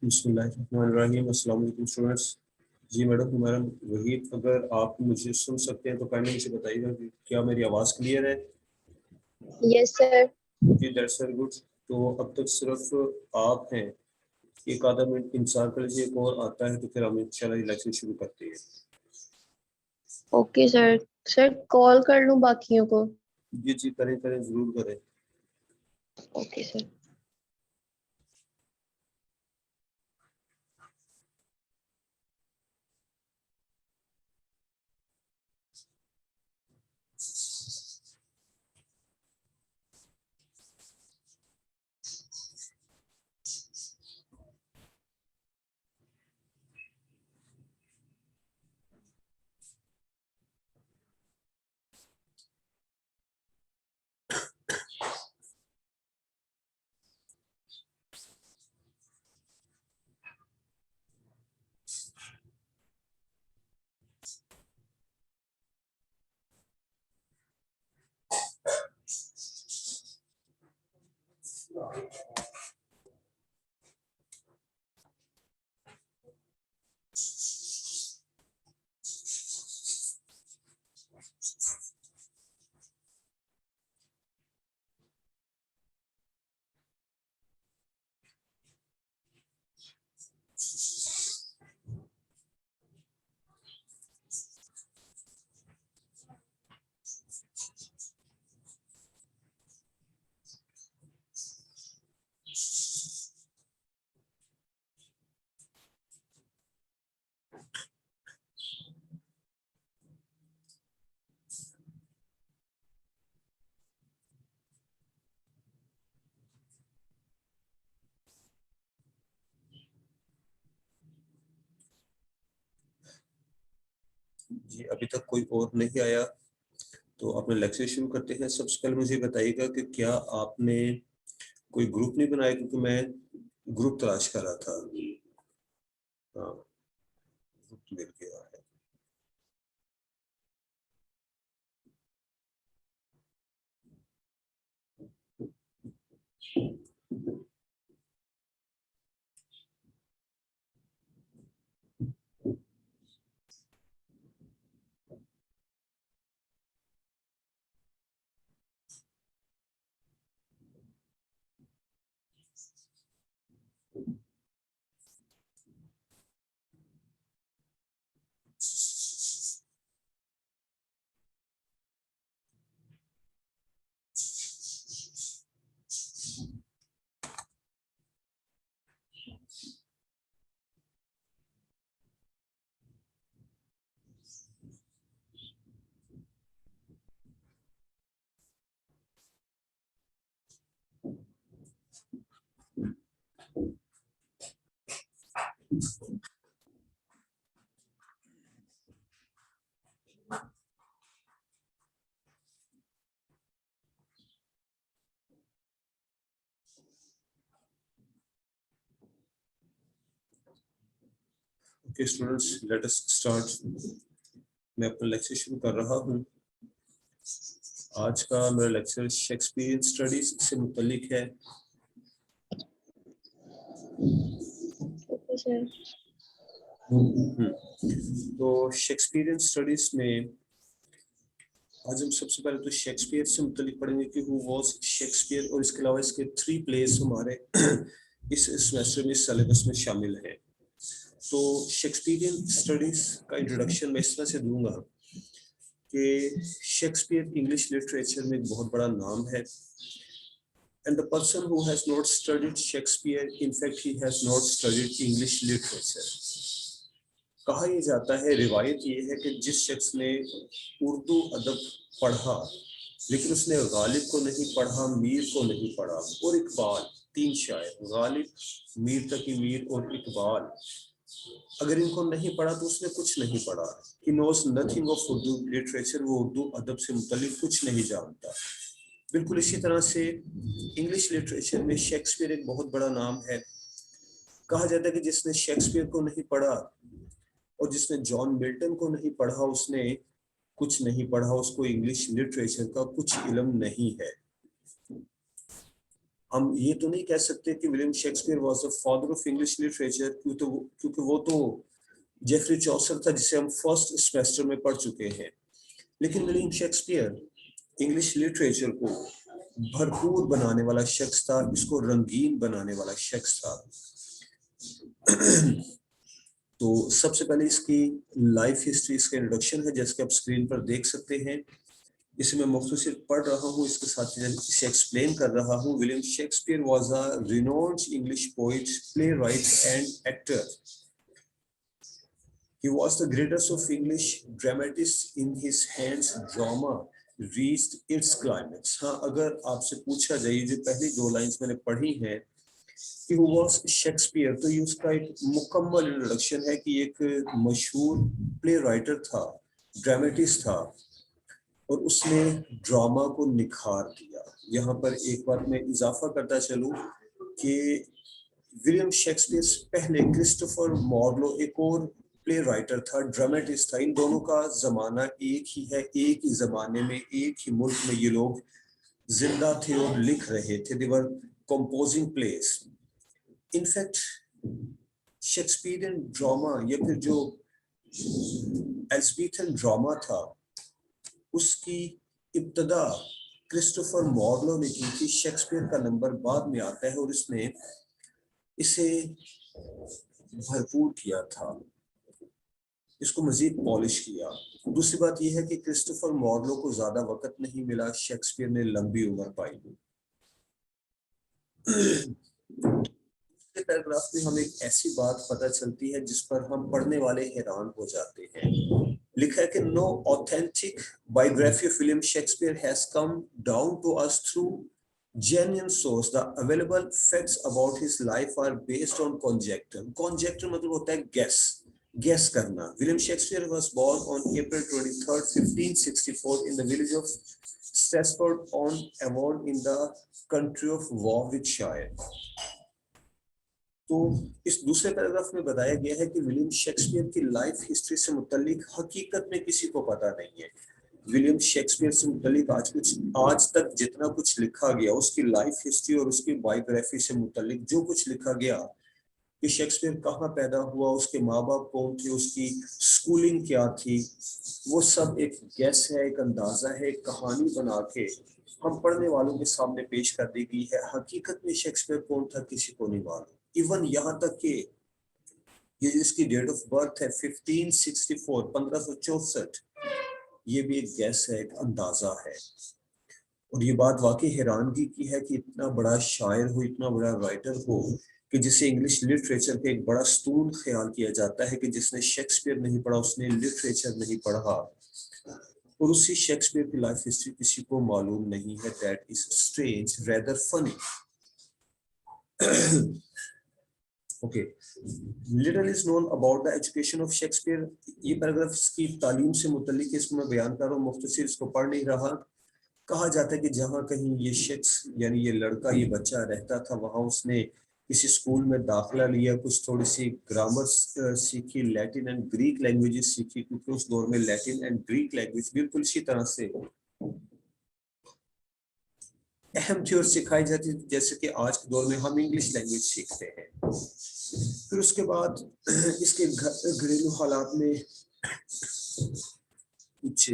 बिस्मिल्लाहिर्रहमानिर्रहीम। अस्सलाम वालेकुम स्टूडेंट्स। जी मैडम वहीद, अगर आप मुझे सुन सकते हैं तो काइंडली मुझे बताइएगा कि क्या मेरी आवाज़ क्लियर है? Yes sir. जी दैट्स वेरी गुड। तो अब तक सिर्फ आप हैं, एक आधा मिनट इंतजार कर लीजिए, एक और आता है तो फिर हम इंशाल्लाह लेक्चर शुरू करते हैं। Okay sir. सर कॉल कर लूं बाकियों को? जी जी करें करें, ज़रूर करें। Okay sir. जी अभी तक कोई और नहीं आया तो अपने लेक्चर शुरू करते हैं। सबसे पहले मुझे बताइएगा कि क्या आपने कोई ग्रुप नहीं बनाया, क्योंकि मैं ग्रुप तलाश कर रहा था। हाँ, ग्रुप मिल गया है। Okay students, let us start. मैं अपना लेक्चर शुरू कर रहा हूँ। आज का मेरा लेक्चर शेक्सपियरियन स्टडीज से मुतल्लिक है। Okay sir. तो शेक्सपियरियन स्टडीज में आज हम सबसे पहले तो शेक्सपियर से मुतल्लिक पढ़ेंगे कि हु वाज शेक्सपियर, और इसके अलावा इसके 3 प्लेस हमारे इस सेमेस्टर में इस सिलेबस में शामिल हैं। तो शेक्सपियरियन स्टडीज का इंट्रोडक्शन मैं इस तरह से दूंगा कि शेक्सपियर इंग्लिश लिटरेचर में एक बहुत बड़ा नाम है, and the person who has not studied Shakespeare, in fact he has not studied English literature। कहा यह जाता है, रिवायत ये है कि जिस शख्स ने उर्दू अदब पढ़ा लेकिन उसने गालिब को नहीं पढ़ा, मीर को नहीं पढ़ा और इकबाल, 3 शायर गालिब, मीर तकी मीर और इकबाल, अगर इनको नहीं पढ़ा तो उसने कुछ नहीं पढ़ा। He knows nothing of Urdu literature, वो उर्दू अदब से मुतल्लिक कुछ नहीं जानता। बिल्कुल इसी तरह से इंग्लिश लिटरेचर में शेक्सपियर एक बहुत बड़ा नाम है। कहा जाता है कि जिसने शेक्सपियर को नहीं पढ़ा और जिसने जॉन मिल्टन को नहीं पढ़ा उसने कुछ नहीं पढ़ा, उसको इंग्लिश लिटरेचर का कुछ इल्म नहीं है। हम ये तो नहीं कह सकते कि William Shakespeare was the father of English literature, क्योंकि वो तो जेफरी चौसर था जिसे हम फर्स्ट सेमेस्टर में पढ़ चुके हैं, लेकिन विलियम शेक्सपियर इंग्लिश लिटरेचर को भरपूर बनाने वाला शख्स था, इसको रंगीन बनाने वाला शख्स था। तो सबसे पहले इसकी लाइफ हिस्ट्री, इसका इंट्रोडक्शन है जैसे आप स्क्रीन पर देख सकते हैं। इसे मैं मुख्तसर पढ़ रहा हूँ, इसके साथ इसे एक्सप्लेन कर रहा हूँ। William Shakespeare was a renowned English poet, playwright and actor. He was the greatest of English dramatists. In his hands, drama reached its climax. हाँ, अगर आपसे पूछा जाए जो पहली दो लाइंस मैंने पढ़ी हैं कि who was Shakespeare, तो ये उसका एक मुकम्मल इंट्रोडक्शन है कि एक मशहूर प्ले राइटर था, ड्रामेटिस्ट था, और उसने ड्रामा को निखार दिया। यहाँ पर एक बात मैं इजाफा करता चलूं कि विलियम शेक्सपियर से पहले क्रिस्टोफर मार्लो एक और प्ले राइटर था, ड्रामेटिस्ट था। इन दोनों का जमाना एक ही है, एक ही जमाने में एक ही मुल्क में ये लोग जिंदा थे और लिख रहे थे। They were composing plays. In fact Shakespearean drama या फिर जो एल्ज़बेथन ड्रामा था उसकी इब्तदा क्रिस्टोफर मार्लो ने की थी। शेक्सपियर का नंबर बाद में आता है और इसने इसे भरपूर किया था, इसको मजीद पॉलिश किया। दूसरी बात यह है कि क्रिस्टोफर मार्लो को ज्यादा वक्त नहीं मिला, शेक्सपियर ने लंबी उम्र पाई। पैराग्राफ में हमें एक ऐसी बात पता चलती है जिस पर हम पढ़ने वाले हैरान हो जाते हैं। लिखा है कि no authentic biography of William Shakespeare has come down to us through genuine source. The available facts about his life are based on conjecture. Conjecture मतलब होता है guess करना। William Shakespeare was born on April 23rd, 1564 in the village of Stratford-on-Avon in the country of Warwickshire. तो इस दूसरे paragraph में बताया गया है कि विलियम शेक्सपियर की लाइफ हिस्ट्री से मुतालिक हकीकत में किसी को पता नहीं है। विलियम शेक्सपियर से मुतालिक आज तक जितना कुछ लिखा गया, उसकी लाइफ हिस्ट्री और उसकी बायोग्राफी से मुतालिक जो कुछ लिखा गया कि शेक्सपियर कहाँ पैदा हुआ, उसके माँ बाप कौन थे, उसकी स्कूलिंग क्या थी, वो सब एक गैस है, एक अंदाजा है, एक कहानी बना के हम पढ़ने वालों के सामने पेश कर दी गई है। हकीकत में शेक्सपियर कौन था किसी को नहीं मालूम। इवन यहाँ तक कि ये जिसकी डेट ऑफ बर्थ है 1564, 1564, ये भी एक गैस है, एक अंदाजा है। और ये बात वाकई हैरानगी की है कि इतना बड़ा शायर हो, इतना बड़ा राइटर हो कि जिसे इंग्लिश लिटरेचर का एक बड़ा स्तून ख्याल किया जाता है कि जिसने शेक्सपियर नहीं पढ़ा उसने लिटरेचर नहीं पढ़ा, और उसी शेक्सपियर की लाइफ हिस्ट्री किसी को मालूम नहीं है। That is strange, rather funny. Okay. Little is known about the education of Shakespeare. ये पैराग्राफ इसकी तालीम से मुतल्लिक है, इसको मैं बयान कर रहा हूँ, मुख्तसर इसको पढ़ नहीं रहा। कहा जाता है कि जहाँ कहीं ये शख्स यानी ये लड़का, ये बच्चा रहता था, वहाँ उसने किसी स्कूल में दाखिला लिया, कुछ थोड़ी सी ग्रामर सीखी, लैटिन एंड ग्रीक लैंग्वेजेस सीखी, क्योंकि उस दौर में लैटिन एंड ग्रीक लैंग्वेज बिल्कुल इसी तरह से अहम थी और सिखाई जाती थी जैसे कि आज के दौर में हम इंग्लिश लैंग्वेज सीखते हैं। फिर उसके बाद इसके घरेलू हालात में कुछ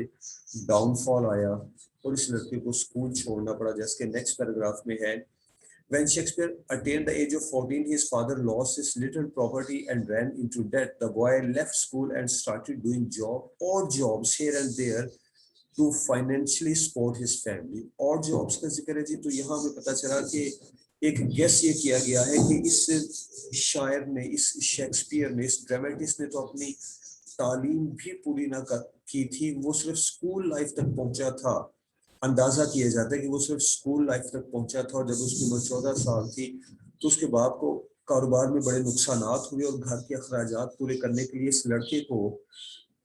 डाउनफॉल आया और इस लड़के को स्कूल छोड़ना पड़ा, जैसे नेक्स्ट पैराग्राफ में है। When Shakespeare attained the age of 14, his father lost his little property and ran into debt. The boy left school and started doing odd jobs here and there to financially support his family. Odd jobs का जिक्र है जी, तो यहाँ हमें पता चला कि एक गेस ये किया गया है कि इस शायर ने, इस शेक्सपियर ने, इस ड्रामेटिस्ट ने तो अपनी तालीम भी पूरी ना की थी, वो सिर्फ स्कूल लाइफ तक पहुंचा था। अंदाजा किया जाता है कि वो सिर्फ स्कूल लाइफ तक पहुंचा था और जब उसकी उम्र 14 साल थी तो उसके बाप को कारोबार में बड़े नुकसानात हुए और घर के अखराजात पूरे करने के लिए इस लड़के को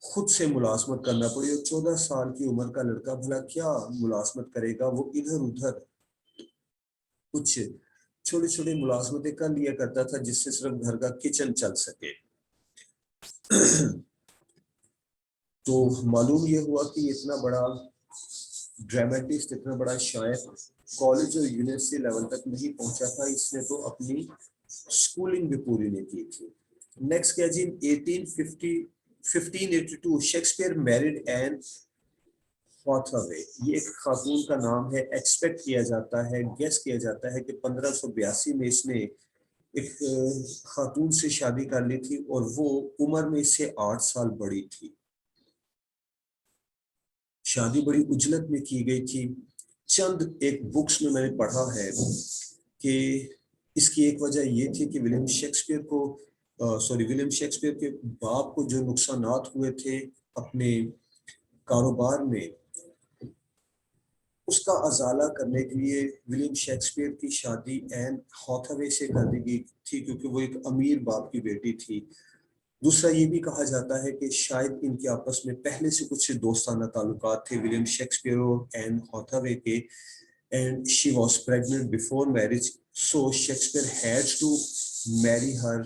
खुद से मुलाजमत करना पड़ी। और 14 साल की उम्र का लड़का भला क्या मुलाजमत करेगा, वो इधर उधर कुछ छोटी छोटी मुलाजमतें कर लिया करता था जिससे सिर्फ घर का किचन चल सके। तो मालूम ये हुआ कि इतना बड़ा ड्रामेटिस्ट, इतना बड़ा शायर कॉलेज और यूनिवर्सिटी लेवल तक नहीं पहुंचा था, इसने तो अपनी स्कूलिंग भी पूरी नहीं की थी। नेक्स्ट क्या जी, 1582 शेक्सपियर मैरिड एन हॉथवे। ये एक खातून का नाम है। एक्सपेक्ट किया जाता है, गेस किया जाता है कि 1582 में इसने एक खातून से शादी कर ली थी और वो उम्र में इससे 8 साल बड़ी थी। शादी बड़ी उजलत में की गई थी। चंद एक बुक्स में मैंने पढ़ा है कि इसकी एक वजह ये थी कि विलियम शेक्सपियर के बाप को जो नुकसानात हुए थे अपने कारोबार में, उसका अजाला करने के लिए विलियम शेक्सपियर की शादी एन हॉथवे से कर दी गई थी, क्योंकि वो एक अमीर बाप की बेटी थी। दूसरा ये भी कहा जाता है कि शायद इनके आपस में पहले से कुछ दोस्ताना ताल्लुकात थे विलियम शेक्सपियर और एन हॉथवे के, and she was pregnant before marriage, so Shakespeare had to marry her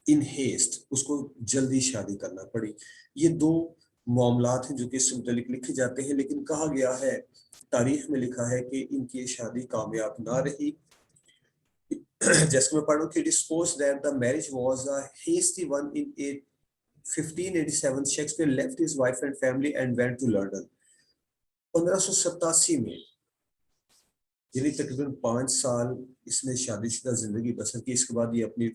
in haste. उसको जल्दी शादी करना पड़ी। ये दो मामलात हैं जो कि इससे मुतालिक लिखे जाते हैं, लेकिन कहा गया है, तारीख में लिखा है कि इनकी ये शादी कामयाब ना रही। जैसे मैं पढ़ूं कि it is supposed that the marriage was a hasty one in 1587. Shakespeare left his wife and family and went to London. 1587 में, यानी तकरीबन 5 साल इसने शादीशुदा जिंदगी बसर की। इसके बाद ये अपनी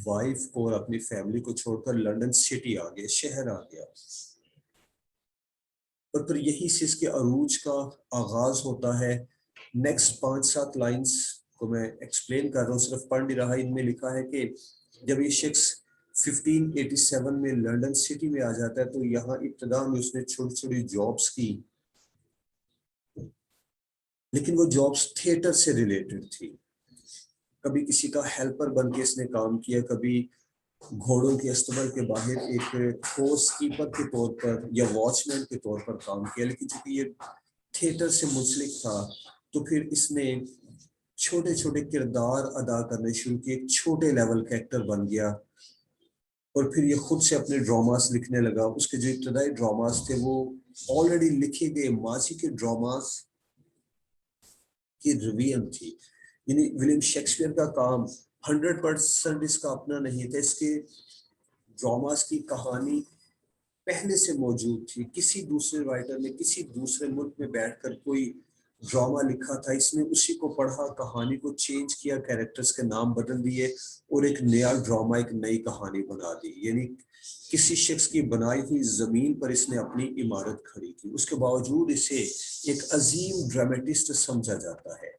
वाइफ को और अपनी फैमिली को छोड़कर लंदन सिटी आ गया, शहर आ गया। और फिर यही से इसके अरूज का आगाज होता है। नेक्स्ट 5-7 लाइंस को मैं एक्सप्लेन कर रहा हूँ, सिर्फ पढ़ नहीं रहा। इनमें लिखा है कि जब ये शख्स 1587 में लंदन सिटी में आ जाता है तो यहाँ इब्तिदा में उसने छोटी छोटी जॉब्स की, लेकिन वो जॉब्स थिएटर से रिलेटेड थी। कभी किसी का हेल्पर बन के इसने काम किया, कभी घोड़ों के अस्तबल के बाहर एक हॉर्स कीपर के तौर पर या वॉचमैन के तौर पर काम किया। लेकिन चूंकि ये थिएटर से मुंसलिक था तो फिर इसने छोटे छोटे किरदार अदा करने शुरू किए, एक छोटे लेवल का एक्टर बन गया। और फिर ये खुद से अपने ड्रामास लिखने लगा। उसके जो इब्तदाई ड्रामास थे वो ऑलरेडी लिखे गए माजी के ड्रामास की रिवीजन थी। यानी विलियम शेक्सपियर का काम 100% इसका अपना नहीं था। इसके ड्रामास की कहानी पहले से मौजूद थी। किसी दूसरे राइटर ने किसी दूसरे मुल्क में बैठकर कोई ड्रामा लिखा था, इसने उसी को पढ़ा, कहानी को चेंज किया, कैरेक्टर्स के नाम बदल दिए और एक नया ड्रामा, एक नई कहानी बना दी। यानी किसी शख्स की बनाई हुई जमीन पर इसने अपनी इमारत खड़ी की। उसके बावजूद इसे एक अजीम ड्रामेटिस्ट समझा जाता है।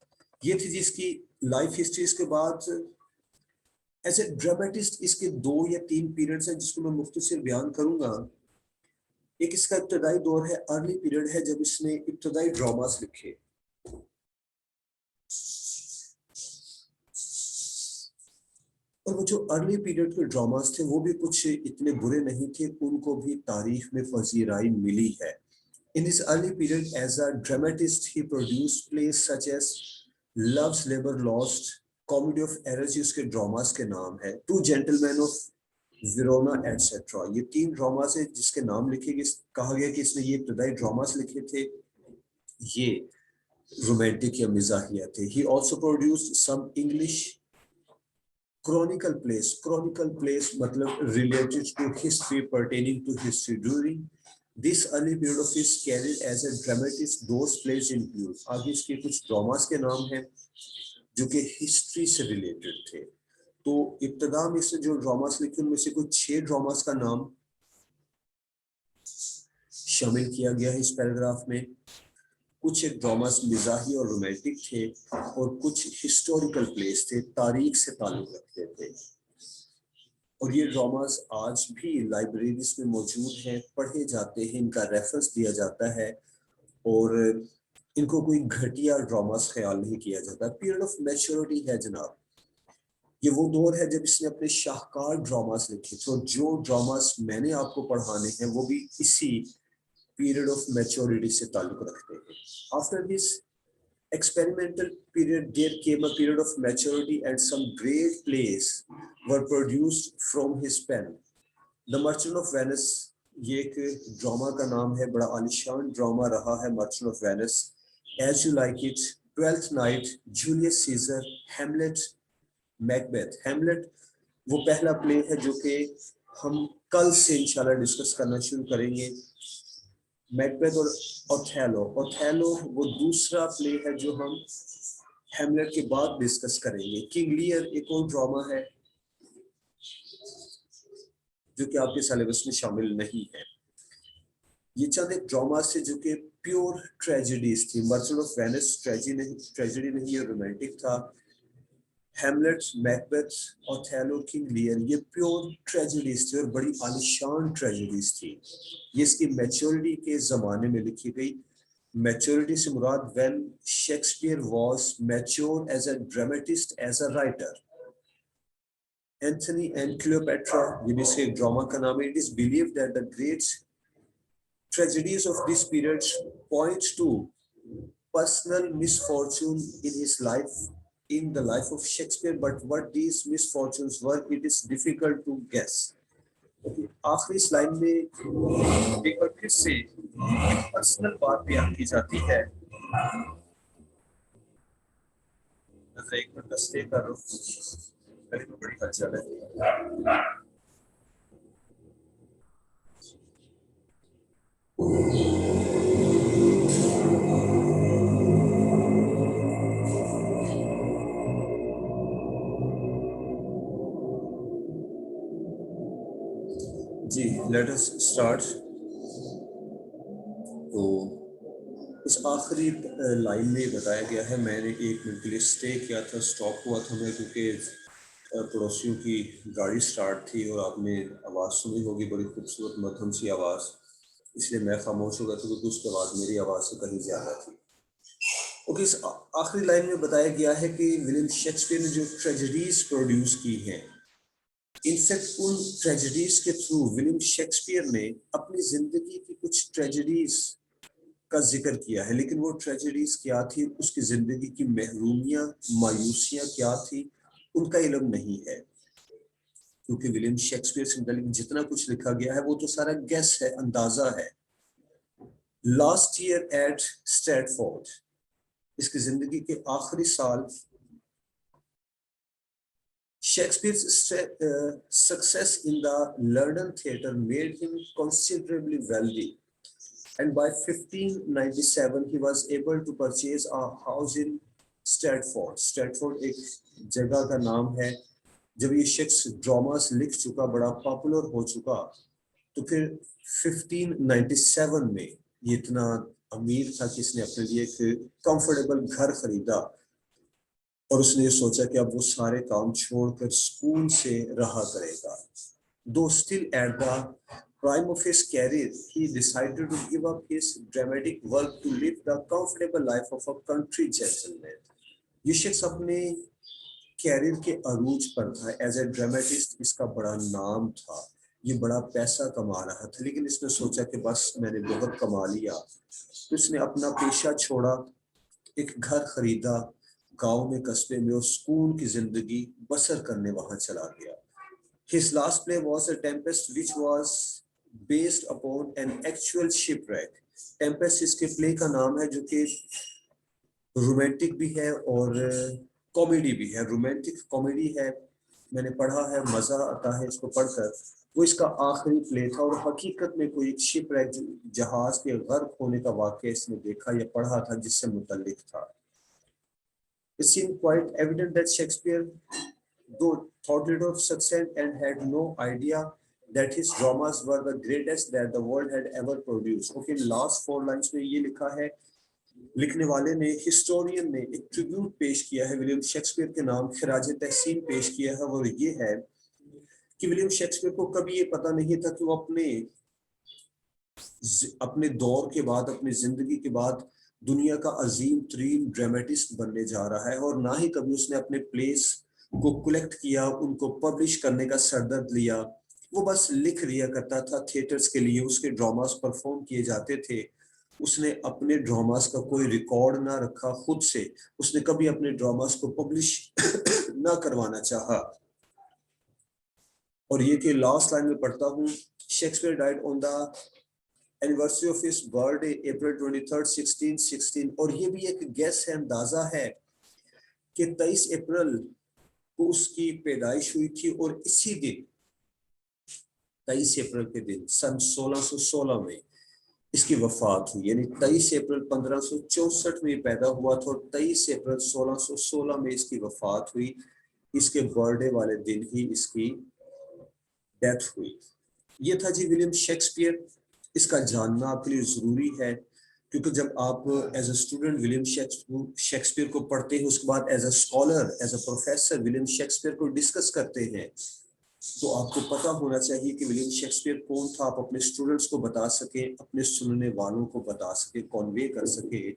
ये थी जिसकी लाइफ हिस्ट्री। इसके बाद एज ए ड्रामेटिस्ट इसके 2 या 3 पीरियड्स हैं जिसको मैं मुख्तसर बयान करूंगा। एक इसका इब्तदाई दौर है, अर्ली पीरियड है, जब इसने इब्तदाई ड्रामास लिखे। और वो जो अर्ली पीरियड के ड्रामास थे वो भी कुछ इतने बुरे नहीं थे, उनको भी तारीख में फजीराई मिली है। In his early period as a dramatist, he produced plays such as Love's Labour Lost, Comedy of Errors, उसके ड्रामास के नाम है, Two Gentlemen of Verona, etc. ये 3 ड्रामास है जिसके नाम लिखे गए। कहा गया कि इसने ये इब्तदाई ड्रामास लिखे थे, ये रोमांटिक या मिजाहिया थे। He also produced some English chronicle plays मतलब related to history, pertaining to history. During this early period of his career as a dramatist, those plays include, आगे इसके कुछ ड्रामास के नाम हैं जो कि हिस्ट्री से रिलेटेड थे। तो इब्तिदा में इसने जो ड्रामास लिखे उनमें से कुछ 6 ड्रामास का नाम शामिल किया गया है इस पैराग्राफ में। कुछ ड्रामास मिजाही और रोमांटिक थे और कुछ हिस्टोरिकल प्लेस थे, तारीख से ताल्लुक रखते थे। और ये ड्रामास आज भी लाइब्रेरीज में मौजूद हैं, पढ़े जाते हैं, इनका रेफरेंस दिया जाता है और इनको कोई घटिया ड्रामास ख्याल नहीं किया जाता। पीरियड ऑफ मैच्योरिटी है जनाब, ये वो दौर है जब इसने अपने शाहकार ड्रामास लिखे। तो जो ड्रामास मैंने आपको पढ़ाने हैं वो भी इसी पीरियड ऑफ मैच्योरिटी से ताल्लुक रखते हैं। After this experimental period, there came a period of maturity and some great plays were produced from his pen. The Merchant of Venice, یہ ایک ڈراما کا نام ہے, بڑا عالیشان ڈراما رہا ہے Merchant of Venice, as you like it, Twelfth Night, Julius Caesar, Hamlet, Macbeth. Hamlet وہ پہلا پلے ہے جو کہ ہم کل سے انشاءاللہ ڈسکس کرنا شروع کریں گے. میکبیتھ اور اوتھیلو, اوتھیلو وہ دوسرا پلے ہے جو ہم ہیملیٹ کے بعد ڈسکس کریں گے. کنگ لیئر ایک اور ڈراما ہے جو کہ آپ کے سلیبس میں شامل نہیں ہے. یہ چند ایک ڈراما سے جو کہ پیور ٹریجڈیز تھی. مرچنٹ آف وینس ٹریجڈی نہیں, یہ رومانٹک تھا. ہیملیٹ, میکبیتھ, اوتھیلو, کنگ لیئر یہ پیور ٹریجڈیز تھی اور بڑی عالیشان ٹریجڈیز تھی. یہ اس کی میچورٹی کے زمانے میں لکھی گئی. میچورٹی سے مراد when Shakespeare was mature as a dramatist, as a writer. Anthony and Cleopatra, یہ بھی اس کے ڈراما کا نام ہے. It is believed that the great tragedies of this period point to personal misfortune in his life, in the life of Shakespeare, but what these misfortunes were, it is difficult to guess. آخری اس line میں ایک بار پھر سے personal بات بیان کی جاتی ہے. ایک منٹ کا اسٹے کر رہا ہوں, بڑی ہلچل ہے. جی لیٹ اس اسٹارٹ. تو اس آخری لائن میں بتایا گیا ہے, میں نے 1 منٹ کے لیے اسٹے کیا تھا, اسٹاپ ہوا تھا میں کیونکہ پڑوسیوں کی گاڑی اسٹارٹ تھی اور آپ نے آواز سنی ہوگی, بڑی خوبصورت مدھم سی آواز, اس لیے میں خاموش ہو گیا تھا کیونکہ اس کے بعد میری آواز سے کہیں زیادہ تھی. اوکے, اس آخری لائن میں بتایا گیا ہے کہ ولیم شیکسپیئر نے جو ٹریجڈیز پروڈیوس کی ہیں, انفیکٹ ان ٹریجڈیز کے تھرو ولیم شیکسپیئر نے اپنی زندگی کی کچھ ٹریجڈیز کا ذکر کیا ہے. لیکن وہ ٹریجڈیز کیا تھی, اس کی زندگی کی محرومیاں, مایوسیاں کیا تھی, ان کا علم نہیں ہے. کیونکہ ولیم شیکسپیئر سے متعلق جتنا کچھ لکھا گیا ہے وہ تو سارا گیس ہے, اندازہ ہے. لاسٹ ایئر ایٹ اسٹریٹفورڈ, اس کی زندگی کے آخری سال, Shakespeare's success in the London theatre made him considerably wealthy, and by 1597 he was able to purchase a house in Stratford. Stratford ایک جگہ کا نام ہے. جب یہ شخص ڈراماز لکھ چکا, بڑا پاپولر ہو چکا, تو پھر 1597 میں یہ اتنا امیر تھا کہ اس نے اپنے لیے ایک کمفرٹیبل گھر خریدا, اور اس نے یہ سوچا کہ اب وہ سارے کام چھوڑ کر سکون سے رہا کرے گا. Though still at the prime of his career, he decided to give up his dramatic work to live the comfortable life of a country gentleman. یہ شخص اپنے کیریئر کے عروج پر تھا, ایز اے ڈرامٹسٹ اس کا بڑا نام تھا, یہ بڑا پیسہ کما رہا تھا, لیکن اس نے سوچا کہ بس میں نے بہت کما لیا. تو اس نے اپنا پیشہ چھوڑا, ایک گھر خریدا گاؤں میں, قصبے میں, اور سکون کی زندگی بسر کرنے وہاں چلا گیا. His last play was A Tempest, which was based upon an actual shipwreck. Tempest اس کے پلے کا نام ہے جو کہ رومانٹک بھی ہے اور کامیڈی بھی ہے. رومانٹک کامیڈی ہے, میں نے پڑھا ہے, مزہ آتا ہے اس کو پڑھ کر. وہ اس کا آخری پلے تھا, اور حقیقت میں کوئی شپ ریک, جہاز کے غرق ہونے کا واقعہ اس نے دیکھا یا پڑھا تھا جس سے متعلق تھا. It seemed quite evident that Shakespeare, though thought little of success and had no idea that his dramas were the greatest that the world had ever produced. Okay, last 4 lines میں یہ لکھا ہے, لکھنے والے نے, ہسٹورین نے ایک tribute پیش کیا ہے ولیم شیکسپیئر کے نام, خراج تحسین پیش کیا ہے, اور یہ ہے کہ ولیم شیکسپیئر کو کبھی یہ پتہ نہیں تھا کہ وہ اپنے دور کے بعد, اپنی زندگی کے بعد دنیا کا عظیم ترین ڈرامیٹسٹ بننے جا رہا ہے, اور نہ ہی کبھی اس نے اپنے پلیس کو کلیکٹ کیا, ان کو پبلش کرنے کا سردرد لیا. وہ بس لکھ لیا کرتا تھا تھیٹرز کے لیے, اس کے ڈراماز پرفارم کیے جاتے تھے. اس نے اپنے ڈراماز کا کوئی ریکارڈ نہ رکھا خود سے, اس نے کبھی اپنے ڈراماز کو پبلش نہ کروانا چاہا. اور یہ کہ لاسٹ لائن میں پڑھتا ہوں, Shakespeare died on the anniversary of his birth day April 23 1616. اور یہ بھی ایک گیس ہے, اندازہ ہے کہ 23 اپریل کو اس کی پیدائش ہوئی تھی, اور اسی دن 23 اپریل کے دن سن 1616 میں اس کی وفات ہوئی. یعنی 23 اپریل 1564 میں پیدا ہوا تھا اور 23 اپریل 1616 میں اس کی وفات ہوئی. اس کے برتھ ڈے والے دن ہی اس کی ڈیتھ ہوئی. یہ تھا جی ولیم شیکسپیئر. اس کا جاننا آپ کے لیے ضروری ہے, کیونکہ جب آپ as a student William Shakespeare کو پڑھتے ہیں, اس کے بعد as a scholar, as a professor William Shakespeare کو ڈسکس کرتے ہیں, تو آپ کو پتا ہونا چاہیے کہ ولیم شیکسپیئر کون تھا. آپ اپنے اسٹوڈنٹس کو بتا سکیں, اپنے سننے والوں کو بتا سکیں, کنوے کر سکیں.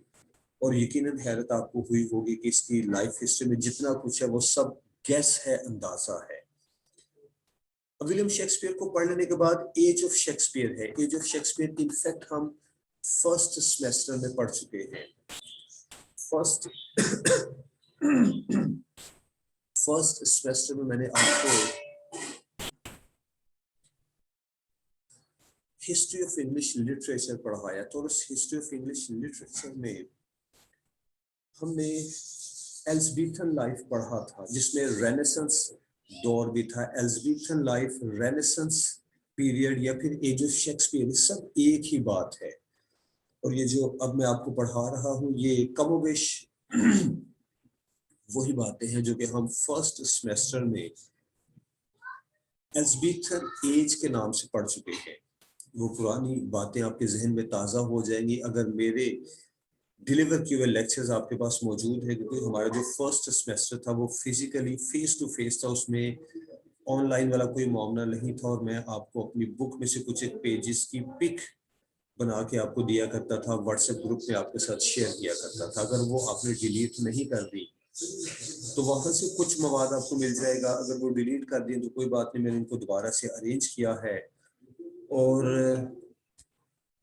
اور یقیناً حیرت آپ کو ہوئی ہوگی کہ اس کی لائف ہسٹری میں جتنا کچھ ہے وہ سب گیس ہے, اندازہ ہے. ولیم شیکسپیئر کو پڑھ لینے کے بعد ایج آف شیکسپیئر ہے. ایج آف شیکسپیئر انفیکٹ ہم فرسٹ سیمیسٹر میں پڑھ چکے ہیں. فرسٹ سیمیسٹر میں میں نے آپ کو ہسٹری آف انگلش لٹریچر پڑھایا تھا, اور اس ہسٹری آف انگلش لٹریچر میں ہم نے ایلزبیتھن لائف پڑھا تھا, جس میں رینیسنس دور بھی تھا. ایلزبیتھن لائف, رینیسنس پیریڈ یا پھر ایج آف شیکسپیئر, سب ایک ہی بات ہے. اور یہ جو اب میں آپ کو پڑھا رہا ہوں, یہ کم و بیش وہی باتیں ہیں جو کہ ہم فرسٹ سیمیسٹر میں ایلزبیتھن ایج کے نام سے پڑھ چکے ہیں. وہ پرانی باتیں آپ کے ذہن میں تازہ ہو جائیں گی اگر میرے ڈیلیور کیے ہوئے لیکچرز آپ کے پاس موجود ہیں, کیونکہ ہمارا جو فرسٹ سیمیسٹر تھا وہ فزیکلی فیس ٹو فیس تھا, اس میں آن لائن والا کوئی معاملہ نہیں تھا. اور میں آپ کو اپنی بک میں سے کچھ ایک پیجز کی پک بنا کے آپ کو دیا کرتا تھا, واٹس ایپ گروپ میں آپ کے ساتھ شیئر کیا کرتا تھا. اگر وہ آپ نے ڈیلیٹ نہیں کر دی تو وہاں سے کچھ مواد آپ کو مل جائے گا. اگر وہ ڈیلیٹ کر دیں تو کوئی بات نہیں, میں نے ان کو دوبارہ سے ارینج کیا ہے. اور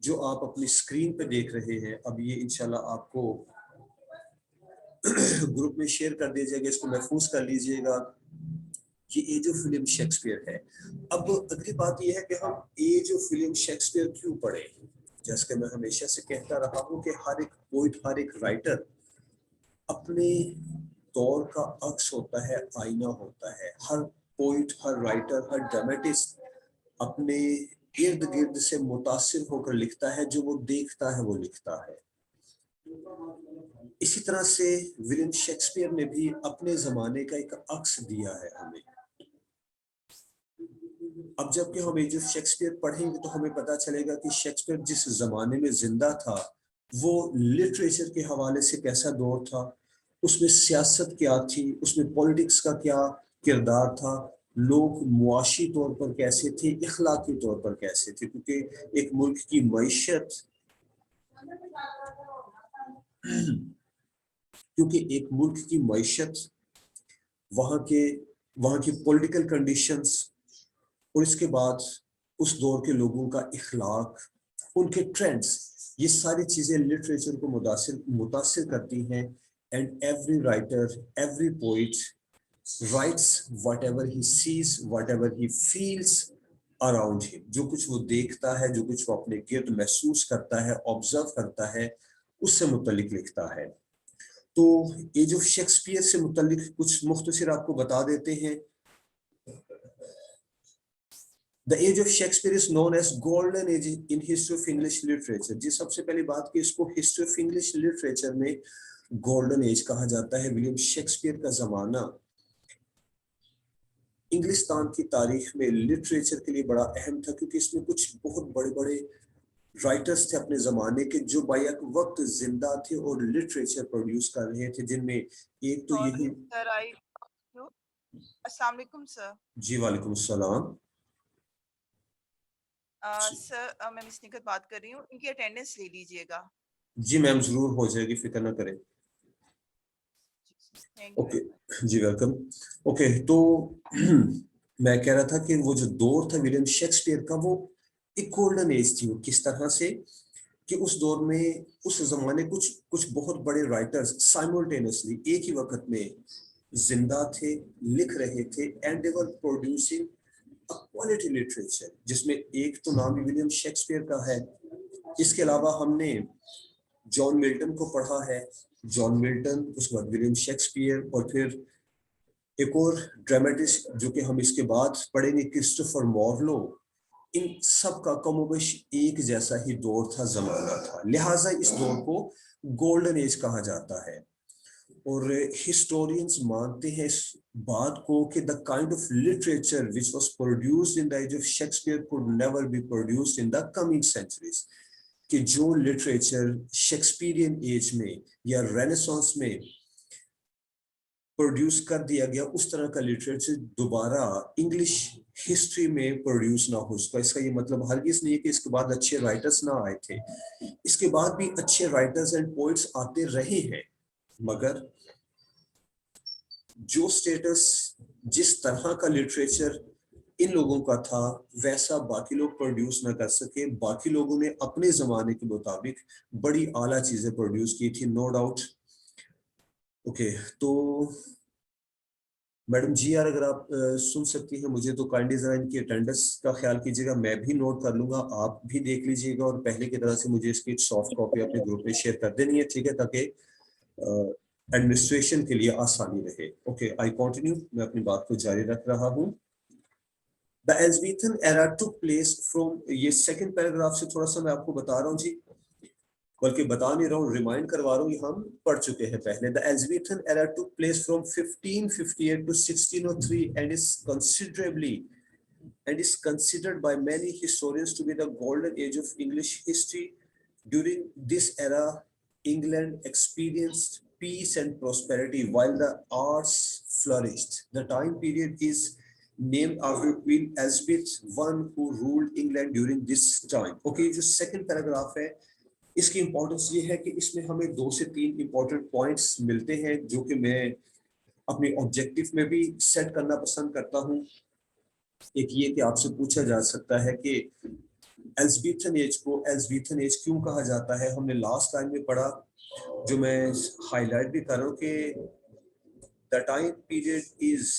جو آپ اپنی اسکرین پہ دیکھ رہے ہیں, اب یہ انشاءاللہ آپ کو گروپ میں شیئر کر دیجیے گا, اس کو محفوظ کر لیجیے گا. یہ ایج آف ولیم شیکسپیئر ہے. اب اگلی بات یہ ہے کہ ہم ایج آف ولیم شیکسپیئر کیوں پڑھیں. جیسے کہ میں ہمیشہ سے کہتا رہا ہوں کہ ہر ایک پوئٹ, ہر ایک رائٹر اپنے دور کا عکس ہوتا ہے, آئینہ ہوتا ہے. ہر پوئٹ, ہر رائٹر, ہر ڈرامٹسٹ اپنے ارد گرد سے متاثر ہو کر لکھتا ہے, جو وہ دیکھتا ہے وہ لکھتا ہے. اسی طرح سے ولیم شیکسپیئر نے بھی اپنے زمانے کا ایک عکس دیا ہے ہمیں. اب جب کہ ہم ایج آف شیکسپیئر پڑھیں گے تو ہمیں پتا چلے گا کہ شیکسپیئر جس زمانے میں زندہ تھا وہ لٹریچر کے حوالے سے کیسا دور تھا, اس میں سیاست کیا تھی, اس میں پولیٹکس کا کیا کردار تھا, لوگ معاشی طور پر کیسے تھے, اخلاقی طور پر کیسے تھے. کیونکہ ایک ملک کی معیشت وہاں کی پولیٹیکل کنڈیشنز, اور اس کے بعد اس دور کے لوگوں کا اخلاق, ان کے ٹرینڈز, یہ ساری چیزیں لٹریچر کو متاثر کرتی ہیں. And every writer, every poet writes whatever he sees, whatever he feels around him. جو کچھ وہ دیکھتا ہے, جو کچھ وہ اپنے گرد محسوس کرتا ہے, آبزرو کرتا ہے, اس سے متعلق لکھتا ہے. تو ایج آف شیکسپیئر سے متعلق کچھ مختصر آپ کو بتا دیتے ہیں. The age of Shakespeare is known as golden age in history of English literature. جی سب سے پہلی بات کہ اس کو history of English literature میں golden age کہا جاتا ہے. ولیم شیکسپیئر کا زمانہ انگلستان کی تاریخ میں لٹریچر کے لیے بڑا اہم تھا, کیونکہ اس میں کچھ بہت بڑے بڑے رائٹرز تھے اپنے زمانے کے جو بیک وقت زندہ تھے اور لٹریچر پروڈیوس کر رہے تھے, جن میں ایک تو یہی. السلام علیکم سر. جی وعلیکم السلام. سر میں مس نکت بات کر رہی ہوں, ان کی اٹینڈنس لے لیجئے گا. جی میم ضرور ہو جائے گی, فکر نہ کریں. اوکے جی ویلکم. اوکے تو میں کہہ رہا تھا کہ وہ جو دور تھا ولیم شیکسپیئر کا, وہ ایک گولڈن ایج تھی. وہ کس طرح سے کہ اس دور میں, اس زمانے کچھ بہت بڑے رائٹرز سائملٹینسلی ایک ہی وقت میں زندہ تھے, لکھ رہے تھے, and they were producing quality literature, जिसमें एक तो नाम विलियम शेक्सपियर का है, इसके अलावा हमने जॉन मिल्टन को पढ़ा है, जॉन मिल्टन, उसके बाद विलियम शेक्सपियर, और फिर एक और ड्रामेटिस्ट जो कि हम इसके बाद पढ़ेंगे, क्रिस्टोफर मार्लो। इन सब का कमोबेश एक जैसा ही दौर था, जमाना था, लिहाजा इस दौर को गोल्डन एज कहा जाता है। और हिस्टोरियंस मानते हैं इस बात को कि the kind of literature which was produced in the age of Shakespeare could never be produced in the coming centuries, कि जो लिटरेचर शेक्सपियरियन एज में या रेनेसांस में प्रोड्यूस कर दिया गया, उस तरह का लिटरेचर दोबारा इंग्लिश हिस्ट्री में प्रोड्यूस ना हो सका। इसका ये मतलब हरगिज नहीं है कि इसके बाद अच्छे राइटर्स ना आए थे, इसके बाद भी अच्छे राइटर्स एंड पोइट्स आते रहे हैं, मगर जो स्टेटस, जिस तरह का लिटरेचर इन लोगों का था, वैसा बाकी लोग प्रोड्यूस ना कर सके। बाकी लोगों ने अपने जमाने के मुताबिक बड़ी आला चीजें प्रोड्यूस की थी, नो डाउट। ओके, तो मैडम जी यार, अगर आप सुन सकती हैं मुझे, तो काइंडली जरा इनकी अटेंडेंस का ख्याल कीजिएगा, मैं भी नोट कर लूंगा, आप भी देख लीजिएगा, और पहले की तरह से मुझे इसकी सॉफ्ट कॉपी अपने ग्रुप में शेयर कर देनी है, ठीक है, ताकि एडमिनिस्ट्रेशन के लिए आसानी रहे। ओके, आई कंटिन्यू, मैं अपनी बात को जारी रख रहा हूँ। The Elizabethan era took place from, ये सेकंड पैराग्राफ से थोड़ा सा मैं आपको बता रहा हूँ जी, बल्कि बता नहीं रहा हूँ, रिमाइंड करवा रहा हूँ, ये हम पढ़ चुके हैं पहले। The Elizabethan era took place from 1558 to 1603 and is considered by many historians to be the golden age of English history. During this era, England experienced peace and prosperity while the arts flourished. The time period is named after Queen Elizabeth I, who ruled England during this time. Okay, जो second paragraph है, इसकी importance ये है कि इसमें हमें 2 से 3 important points मिलते हैं, जो कि मैं अपने ऑब्जेक्टिव में भी सेट करना पसंद करता हूं। एक ये कि आपसे पूछा जा सकता है कि एल्ज़ाविथन एज को एल्ज़ाविथन एज क्यों कहा जाता है। हमने लास्ट टाइम में पढ़ा, जो मैं हाईलाइट भी कर रहा हूँ, कि the time period is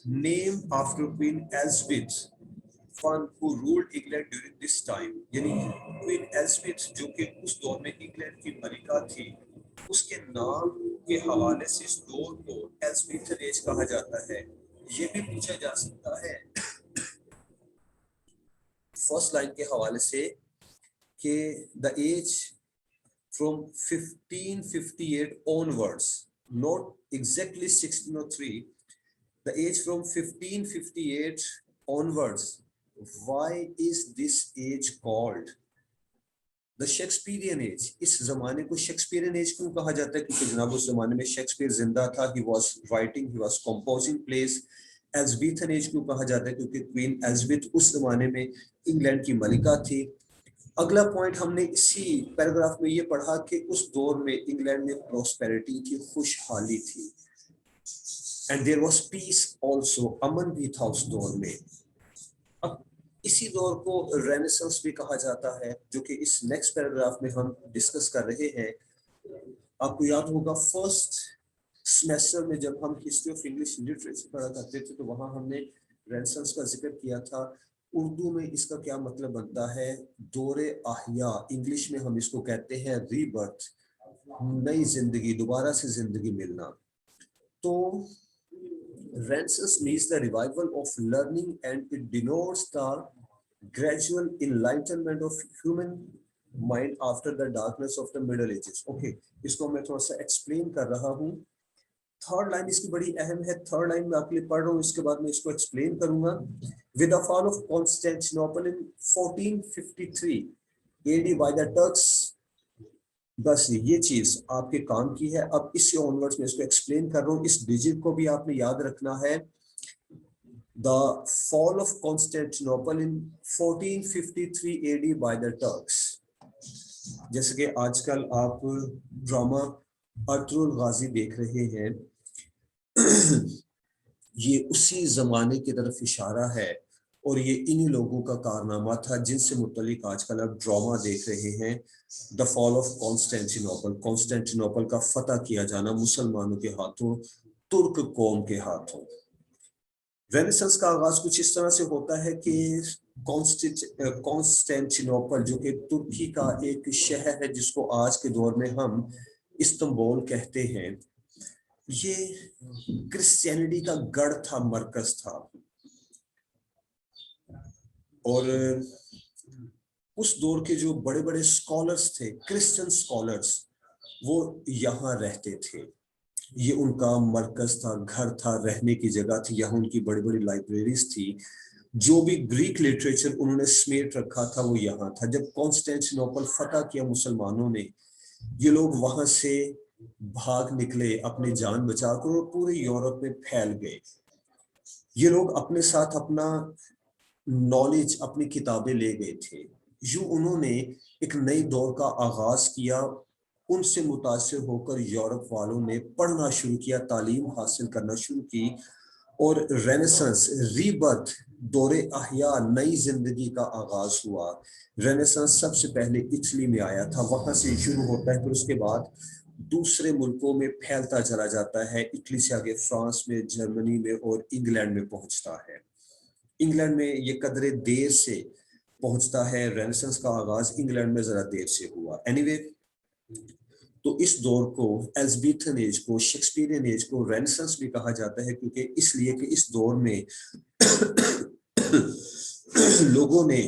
named after queen Elizabeth One who ruled England during this time, यानी क्वीन एलिजाबेथ जो कि उस दौर में इंग्लैंड की मलिका थी, उसके नाम के हवाले से इस दौर को एल्ज़ाविथन एज कहा जाता है। ये भी पूछा जा सकता है फर्स्ट लाइन के हवाले से कि the age from 1558 onwards, not exactly 1603, the age from 1558 onwards, why is this age called the Shakespearean age? इस जमाने को शेक्सपियरियन एज क्यों कहा जाता है? क्योंकि जनाब उस जमाने में शेक्सपियर जिंदा था, he was writing, he was composing plays। Elizabethan age क्यों कहा जाता है? क्योंकि क्वीन एलिजाबेथ उस जमाने में इंग्लैंड की मलिका थी। अगला पॉइंट हमने इसी पैराग्राफ में ये पढ़ा कि उस दौर में इंग्लैंड में प्रॉस्पेरिटी थी, खुशहाली थी, and there was peace also, अमन भी था उस दौर में। अब इसी दौर को रेनेसांस भी कहा जाता है, जो कि इस नेक्स्ट पैराग्राफ में हम डिस्कस कर रहे हैं। आपको याद होगा फर्स्ट सेमेस्टर में जब हम हिस्ट्री ऑफ इंग्लिश लिटरेचर पढ़ा करते थे, तो वहां हमने रेनेसांस का जिक्र किया था। उर्दू में इसका क्या मतलब बनता है? दौरे आहिया, इंग्लिश में हम इसको कहते हैं रीबर्थ, नई जिंदगी, दोबारा से जिंदगी मिलना। तो Renaissance means the revival of learning, and it denotes the gradual enlightenment of human mind after the darkness of the Middle Ages. Okay, इसको मैं थोड़ा सा एक्सप्लेन कर रहा हूँ। थर्ड लाइन इसकी बड़ी अहम है, थर्ड लाइन में आपके लिए पढ़ रहा हूँ, इसके बाद मैं इसको एक्सप्लेन करूंगा। With the fall of Constantinople in 1453 AD by the Turks, बस ये चीज आपके काम की है। अब इससे ऑनवर्ड्स में इसको एक्सप्लेन कर रहा हूँ। इस डिजिट को भी आपने याद रखना है। The fall of Constantinople in 1453 AD by the Turks. जैसे कि आजकल आप ड्रामा अर्तुगरुल गाजी देख रहे हैं, ये उसी जमाने की तरफ इशारा है, और ये इन्हीं लोगों का कारनामा था जिनसे मुतल्लिक आजकल आप ड्रामा देख रहे हैं। The fall of Constantinople, Constantinople का फतह किया जाना मुसलमानों के हाथों, तुर्क कौम के हाथों। रेनेसांस का आगाज कुछ इस तरह से होता है कि कॉन्स्टेंटिनोपल जो कि तुर्की का एक शहर है जिसको आज के दौर में हम इस्तांबुल कहते हैं, ये क्रिश्चियनिटी का गढ़ था, मरकज था। और उस दौर के जो बड़े बड़े स्कॉलर्स थे, क्रिश्चियन स्कॉलर्स, वो यहाँ रहते थे। ये उनका मरकज था, घर था, रहने की जगह थी। यहाँ उनकी बड़ी बड़ी लाइब्रेरीज थी। जो भी ग्रीक लिटरेचर उन्होंने समेट रखा था वो यहाँ था। जब कॉन्स्टेंटिनोपल फतह किया मुसलमानों ने, ये लोग वहां से भाग निकले अपनी जान बचाकर और पूरे यूरोप में फैल गए। ये लोग अपने साथ अपना नॉलेज, अपनी किताबें ले गए थे। यूं उन्होंने एक नई दौर का आगाज किया। उनसे मुतासिर होकर यूरोप वालों ने पढ़ना शुरू किया, तालीम हासिल करना शुरू की और रेनेसांस, रीबर्थ, दौरे अहया, नई जिंदगी का आगाज हुआ। रेनेसांस सबसे पहले इटली में आया था, वहां से शुरू होता है, फिर उसके बाद दूसरे मुल्कों में फैलता चला जाता है। इटली से आगे फ्रांस में, जर्मनी में और इंग्लैंड में पहुंचता है। इंग्लैंड में ये कदरे देर से पहुंचता है। रेनेसांस का आगाज इंग्लैंड में जरा देर से हुआ। एनीवे, तो इस दौर को, एल्ज़बेथन एज को, शेक्सपियरियन एज को रेनेसांस भी कहा जाता है, क्योंकि इसलिए कि इस दौर में लोगों ने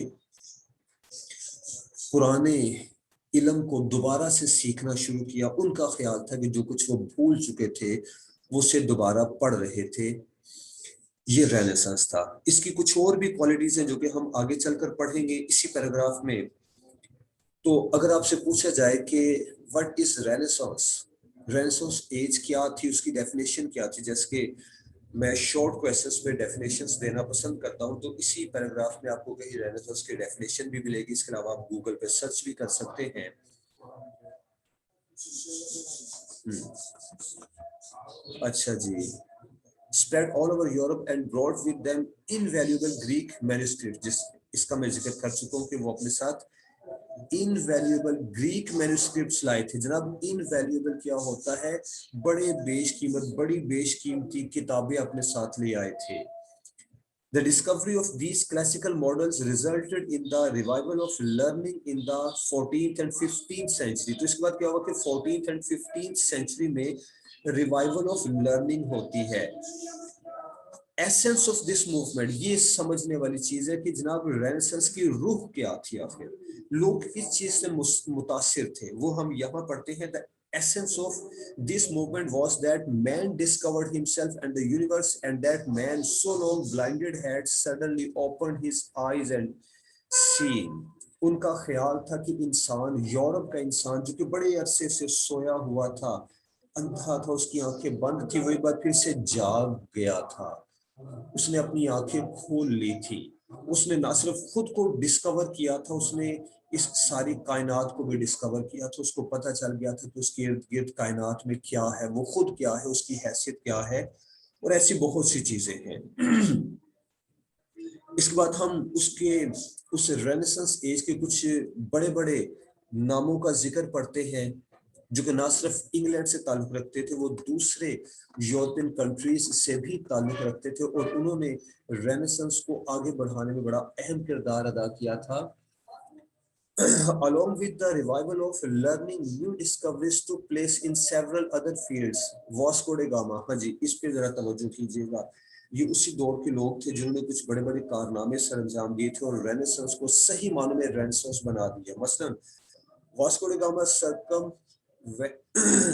पुराने इल्म को दोबारा से सीखना शुरू किया। उनका ख्याल था कि जो कुछ वो भूल चुके थे वो से दोबारा पढ़ रहे थे। ये रेनेसांस था। इसकी कुछ और भी क्वालिटीज हैं जो कि हम आगे चलकर पढ़ेंगे इसी पैराग्राफ में। तो अगर आपसे पूछा जाए कि what is Renaissance, Renaissance age क्या थी, उसकी डेफिनेशन क्या थी, जैसे कि मैं शॉर्ट क्वेश्चंस में डेफिनेशंस देना पसंद करता हूं, तो इसी पैराग्राफ में आपको कहीं रेनेसांस की डेफिनेशन भी मिलेगी। इसके अलावा आप गूगल पे सर्च भी कर सकते हैं। अच्छा जी, spread all over Europe and brought with them invaluable Greek manuscripts, जिस इसका मैं जिक्र कर चुका हूँ कि वो अपने साथ इनवैल्यूएबल ग्रीक मैन्युस्क्रिप्ट्स लाए थे। जनाब, इनवैल्यूएबल क्या होता है? बड़े बेशकीमत, बड़ी बेशकीमती किताबें अपने साथ ले आए थे। The discovery of these classical models resulted in the revival of learning in the 14th and 15th century. तो इसके बाद क्या हुआ कि 14th and 15th century में revival of learning होती है। एसेंस ऑफ दिस मूवमेंट, ये समझने वाली चीज है कि जनाब रेनेसांस की रूह क्या थी, आखिर लोग किस चीज से मुतासिर थे, वो हम यहाँ पढ़ते हैं। The essence of this movement was that man discovered himself and the universe, and that man so long blinded had suddenly opened his eyes and seen. उनका ख्याल था कि इंसान, यूरोप का इंसान जो कि बड़े अरसे से सोया हुआ था, अंधा था, उसकी आंखें बंद थी, वही बात फिर से जाग गया था। उसने अपनी आंखें खोल ली थी। उसने ना सिर्फ खुद को डिस्कवर किया था, उसने इस सारी कायनात को भी डिस्कवर किया था। उसको पता चल गया था कि उसके इर्द गिर्द कायनात में क्या है, वो खुद क्या है, उसकी हैसियत क्या है, और ऐसी बहुत सी चीजें हैं। इसके बाद हम उस रेनेसांस एज के कुछ बड़े बड़े नामों का जिक्र पढ़ते हैं जो कि ना सिर्फ इंग्लैंड से ताल्लुक रखते थे, वो दूसरे यूरोपियन कंट्रीज से भी ताल्लुक रखते थे, और उन्होंने रेनेसांस को आगे बढ़ाने में बड़ा अहम किरदार अदा किया था। Along with the revival of learning, new discoveries took place in several other fields. Vasco da Gama, हाँ जी, इस पे जरा तवज्जो कीजिएगा। ये उसी दौर के लोग थे जिन्होंने कुछ बड़े बड़े कारनामे सरअंजाम दिए थे और रेनेसांस को सही मानों में रेनेसांस बना दिया। मसलन Vasco D gamma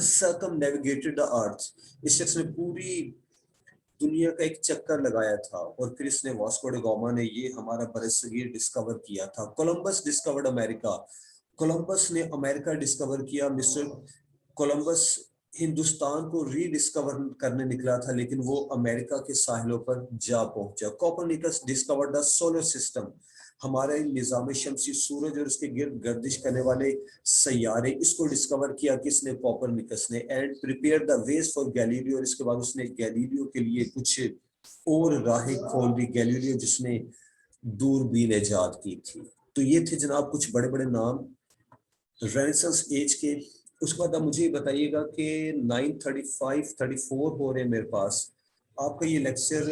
circumnavigated the earth. इस शख्स ने पूरी दुनिया का एक चक्कर लगाया था और फिर इसने, वास्को डी गामा ने, ये हमारा बरसगीर डिस्कवर किया था। कोलंबस डिस्कवर्ड अमेरिका, कोलंबस ने अमेरिका डिस्कवर किया। मिस्टर कोलंबस हिंदुस्तान को रीडिस्कवर करने निकला था, लेकिन वो अमेरिका के साहिलों पर जा पहुंचा। Copernicus discovered the solar system, हमारे निजाम शमसी, सूरज और उसके गिर्द गर्दिश करने वाले सैयारे, इसको डिस्कवर किया किसने? कोपरनिकस ने। And prepare the ways for Galileo, और इसके बाद उसने गैलीलियो के लिए कुछ और राहें खोल दी। गैलीलियो जिसने दूरबीन ईजाद की थी। तो ये थे जनाब कुछ बड़े बड़े नाम रेनेसांस एज के। उसके बाद आप मुझे बताइएगा कि 935-34 हो रहे हैं मेरे पास। آپ کا یہ لیکچر